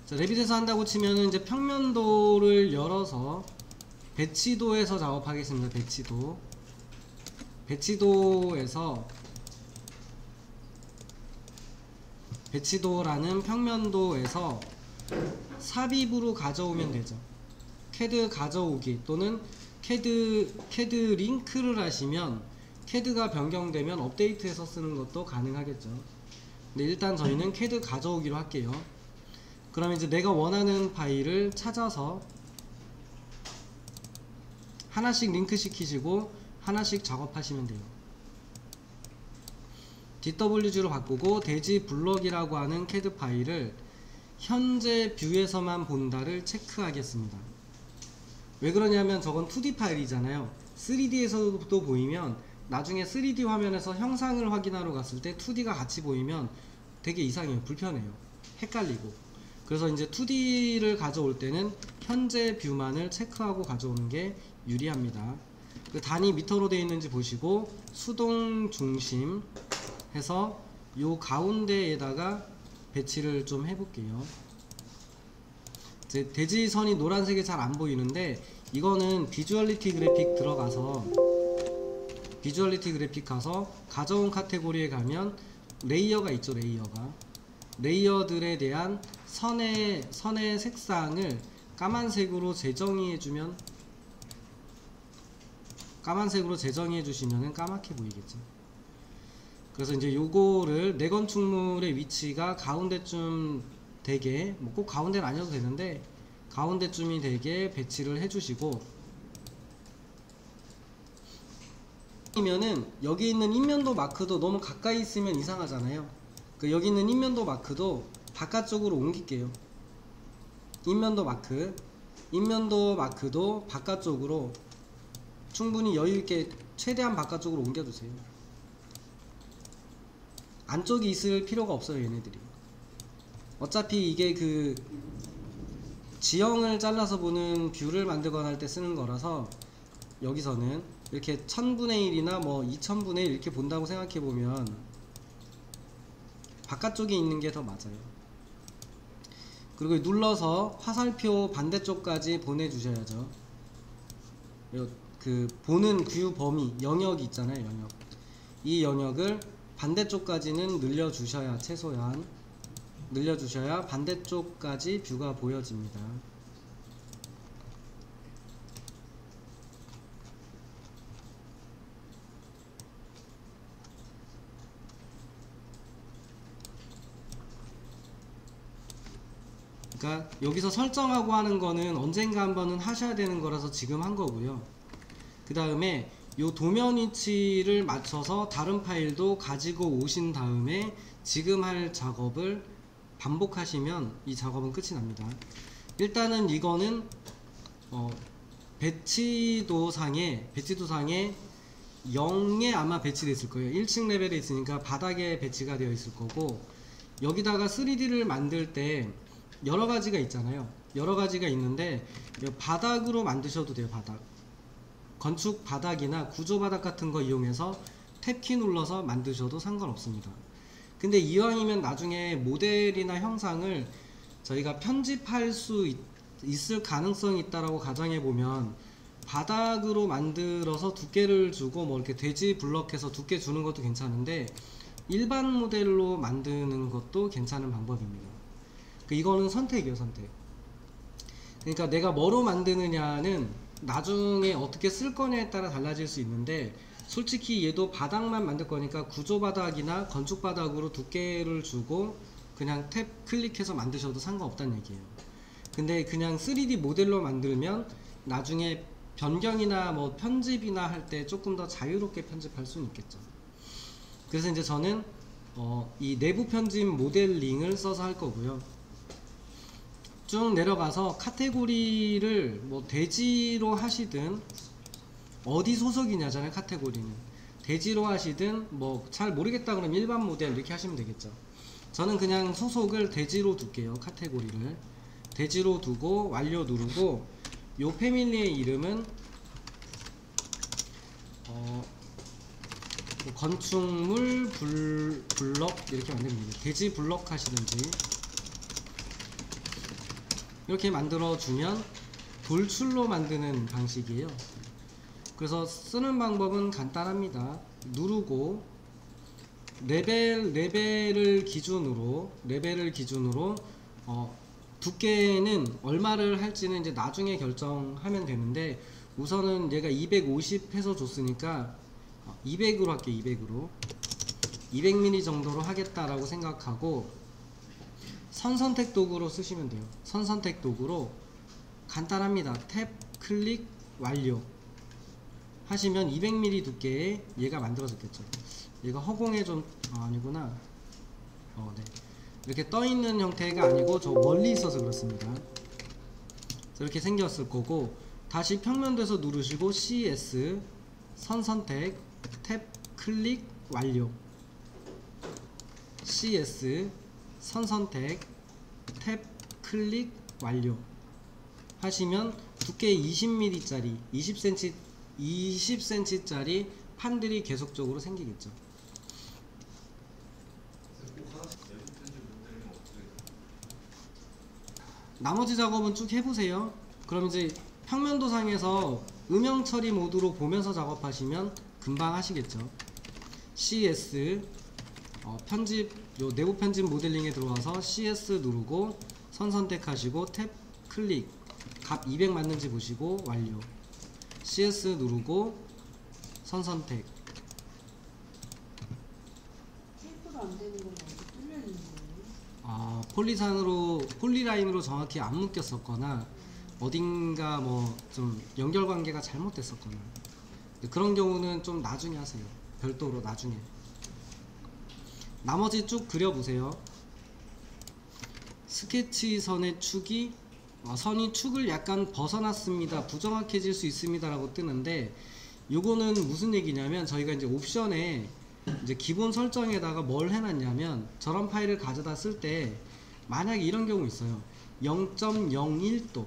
자, 레빗에서 한다고 치면은 이제 평면도를 열어서 배치도에서 작업하겠습니다. 배치도라는 평면도에서 삽입으로 가져오면 되죠. 캐드 가져오기 또는 캐드 링크를 하시면 캐드가 변경되면 업데이트해서 쓰는 것도 가능하겠죠. 근데 일단 저희는 캐드 가져오기로 할게요. 그러면 이제 내가 원하는 파일을 찾아서 하나씩 링크 시키시고 하나씩 작업하시면 돼요. DWG로 바꾸고 대지 블럭이라고 하는 캐드 파일을 현재 뷰에서만 본다를 체크하겠습니다. 왜 그러냐면 저건 2D 파일이잖아요. 3D에서도 보이면 나중에 3D 화면에서 형상을 확인하러 갔을 때 2D가 같이 보이면 되게 이상해요. 불편해요. 헷갈리고. 그래서 이제 2D를 가져올 때는 현재 뷰만을 체크하고 가져오는 게 유리합니다. 그 단위 미터로 되어 있는지 보시고 수동 중심 해서 요 가운데에다가 배치를 좀 해볼게요. 이제 대지선이 노란색이 잘 안 보이는데 이거는 비주얼리티 그래픽 들어가서 비주얼리티 그래픽 가서 가져온 카테고리에 가면 레이어가 있죠. 레이어들에 대한 선의 색상을 까만색으로 재정의해주면 까맣게 보이겠죠. 그래서 이제 요거를 내 건축물의 위치가 가운데쯤 되게, 뭐 꼭 가운데는 아니어도 되는데 가운데쯤이 되게 배치를 해주시고, 이면은 여기 있는 인면도 마크도 너무 가까이 있으면 이상하잖아요. 그 여기 있는 인면도 마크도 바깥쪽으로 옮길게요. 인면도 마크도 바깥쪽으로 충분히 여유있게 최대한 바깥쪽으로 옮겨주세요. 안쪽이 있을 필요가 없어요. 얘네들이 어차피 이게 그 지형을 잘라서 보는 뷰를 만들거나 할 때 쓰는 거라서 여기서는 이렇게 1000분의 1이나 뭐 2000분의 1 이렇게 본다고 생각해보면 바깥쪽에 있는 게 더 맞아요. 그리고 눌러서 화살표 반대쪽까지 보내주셔야죠. 그 보는 뷰 범위 영역이 있잖아요. 이 영역을 반대쪽까지는 늘려주셔야, 최소한 늘려주셔야 반대쪽까지 뷰가 보여집니다. 그러니까 여기서 설정하고 하는 거는 언젠가 한번은 하셔야 되는 거라서 지금 한 거고요. 그 다음에 요 도면 위치를 맞춰서 다른 파일도 가지고 오신 다음에 지금 할 작업을 반복하시면 이 작업은 끝이 납니다. 일단은 이거는 배치도상에 0에 아마 배치되어 있을 거예요. 1층 레벨에 있으니까 바닥에 배치가 되어 있을 거고, 여기다가 3D를 만들 때 여러 가지가 있잖아요. 여러 가지가 있는데 바닥으로 만드셔도 돼요. 건축 바닥이나 구조 바닥 같은 거 이용해서 탭키 눌러서 만드셔도 상관없습니다. 근데 이왕이면 나중에 모델이나 형상을 저희가 편집할 수 있을 가능성이 있다라고 가정해보면 바닥으로 만들어서 두께를 주고 뭐 이렇게 돼지 블럭해서 두께 주는 것도 괜찮은데 일반 모델로 만드는 것도 괜찮은 방법입니다. 이거는 선택이에요. 선택. 그러니까 내가 뭐로 만드느냐는 나중에 어떻게 쓸 거냐에 따라 달라질 수 있는데, 솔직히 얘도 바닥만 만들 거니까 구조 바닥이나 건축 바닥으로 두께를 주고 그냥 탭 클릭해서 만드셔도 상관없다는 얘기예요. 근데 그냥 3D 모델로 만들면 나중에 변경이나 뭐 편집이나 할 때 조금 더 자유롭게 편집할 수는 있겠죠. 그래서 이제 저는 이 내부 편집 모델링을 써서 할 거고요. 쭉 내려가서 카테고리를 뭐 대지로 하시든, 어디 소속이냐잖아요. 카테고리는 대지로 하시든 뭐 잘 모르겠다 그러면 일반 모델 이렇게 하시면 되겠죠. 저는 그냥 소속을 대지로 둘게요. 카테고리를 대지로 두고 완료 누르고, 요 패밀리의 이름은 건축물 블럭 이렇게 만들면 됩니다. 대지 블럭 하시든지. 이렇게 만들어 주면 돌출로 만드는 방식이에요. 그래서 쓰는 방법은 간단합니다. 누르고 레벨을 기준으로 두께는 얼마를 할지는 이제 나중에 결정하면 되는데, 우선은 얘가 250 해서 줬으니까 200으로 할게요. 200mm 정도로 하겠다라고 생각하고, 선선택 도구로 쓰시면 돼요. 선선택 도구로 간단합니다. 탭, 클릭, 완료 하시면 200mm 두께의 얘가 만들어졌겠죠. 얘가 허공에 좀 아니구나. 네. 이렇게 떠 있는 형태가 아니고 저 멀리 있어서 그렇습니다. 이렇게 생겼을 거고, 다시 평면도에서 누르시고 CS 선 선택, 탭, 클릭, 완료. CS 선 선택, 탭, 클릭, 완료 하시면 두께 20mm짜리 20cm짜리 판들이 계속적으로 생기겠죠. 나머지 작업은 쭉 해보세요. 그럼 이제 평면도상에서 음영 처리 모드로 보면서 작업하시면 금방 하시겠죠. CS 편집, 요 내부 편집 모델링에 들어와서 CS 누르고 선 선택하시고 탭 클릭, 값 200 맞는지 보시고 완료. CS 누르고 선 선택. 테이프가 안 되는 건 어디 뚫려 있는 폴리라인으로 거예요? 정확히 안 묶였었거나 어딘가 뭐 좀 연결관계가 잘못됐었거나, 그런 경우는 좀 나중에 하세요. 별도로 나중에. 나머지 쭉 그려보세요. 스케치 선의 축이 선이 축을 약간 벗어났습니다, 부정확해질 수 있습니다 라고 뜨는데, 요거는 무슨 얘기냐면, 저희가 이제 옵션에 이제 기본 설정에다가 뭘 해놨냐면, 저런 파일을 가져다 쓸 때 만약에 이런 경우 있어요. 0.01도,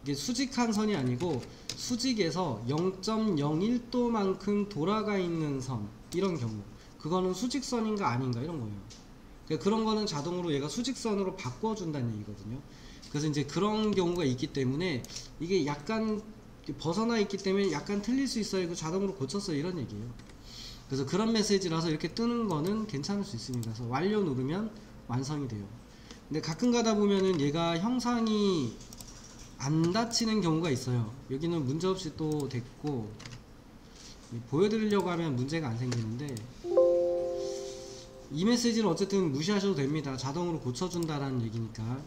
이게 수직한 선이 아니고 수직에서 0.01도만큼 돌아가 있는 선, 이런 경우, 그거는 수직선인가 아닌가 이런 거예요. 그러니까 그런 거는 자동으로 얘가 수직선으로 바꿔준다는 얘기거든요. 그래서 이제 그런 경우가 있기 때문에 이게 약간 벗어나 있기 때문에 약간 틀릴 수 있어요. 이거 자동으로 고쳤어요, 이런 얘기예요. 그래서 그런 메시지라서 이렇게 뜨는 거는 괜찮을 수 있습니다. 그래서 완료 누르면 완성이 돼요. 근데 가끔 가다 보면은 얘가 형상이 안 닫히는 경우가 있어요. 여기는 문제없이 또 됐고, 보여드리려고 하면 문제가 안 생기는데, 이 메시지는 어쨌든 무시하셔도 됩니다. 자동으로 고쳐준다라는 얘기니까.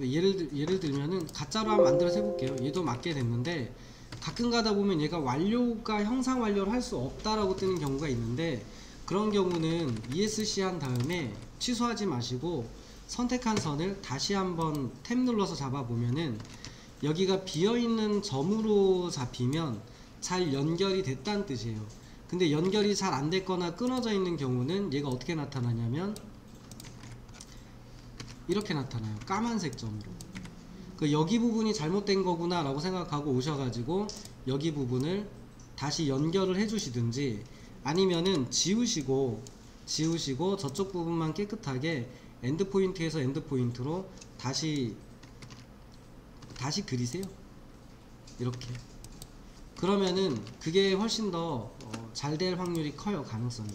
예를 들면은 가짜로 한번 만들어서 해볼게요. 얘도 맞게 됐는데, 가끔 가다 보면 얘가 완료가 형상 완료를 할 수 없다라고 뜨는 경우가 있는데, 그런 경우는 ESC 한 다음에 취소하지 마시고 선택한 선을 다시 한번 탭 눌러서 잡아보면은 여기가 비어있는 점으로 잡히면 잘 연결이 됐다는 뜻이에요. 근데 연결이 잘 안 됐거나 끊어져 있는 경우는 얘가 어떻게 나타나냐면 이렇게 나타나요. 까만색 점으로. 여기 부분이 잘못된 거구나 라고 생각하고 오셔가지고 여기 부분을 다시 연결을 해주시든지, 아니면은 지우시고 저쪽 부분만 깨끗하게 엔드포인트에서 엔드포인트로 다시 그리세요. 이렇게. 그러면은 그게 훨씬 더 잘 될 확률이 커요, 가능성이.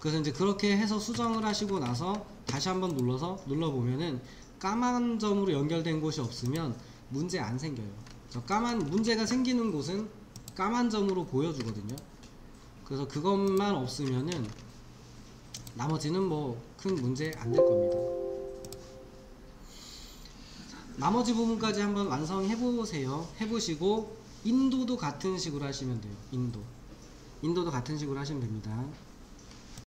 그래서 이제 그렇게 해서 수정을 하시고 나서 다시 한번 눌러보면은 까만 점으로 연결된 곳이 없으면 문제 안 생겨요. 문제가 생기는 곳은 까만 점으로 보여주거든요. 그래서 그것만 없으면은 나머지는 뭐 큰 문제 안 될 겁니다. 나머지 부분까지 한번 완성해 보세요. 해보시고 인도도 같은 식으로 하시면 돼요. 인도도 같은 식으로 하시면 됩니다.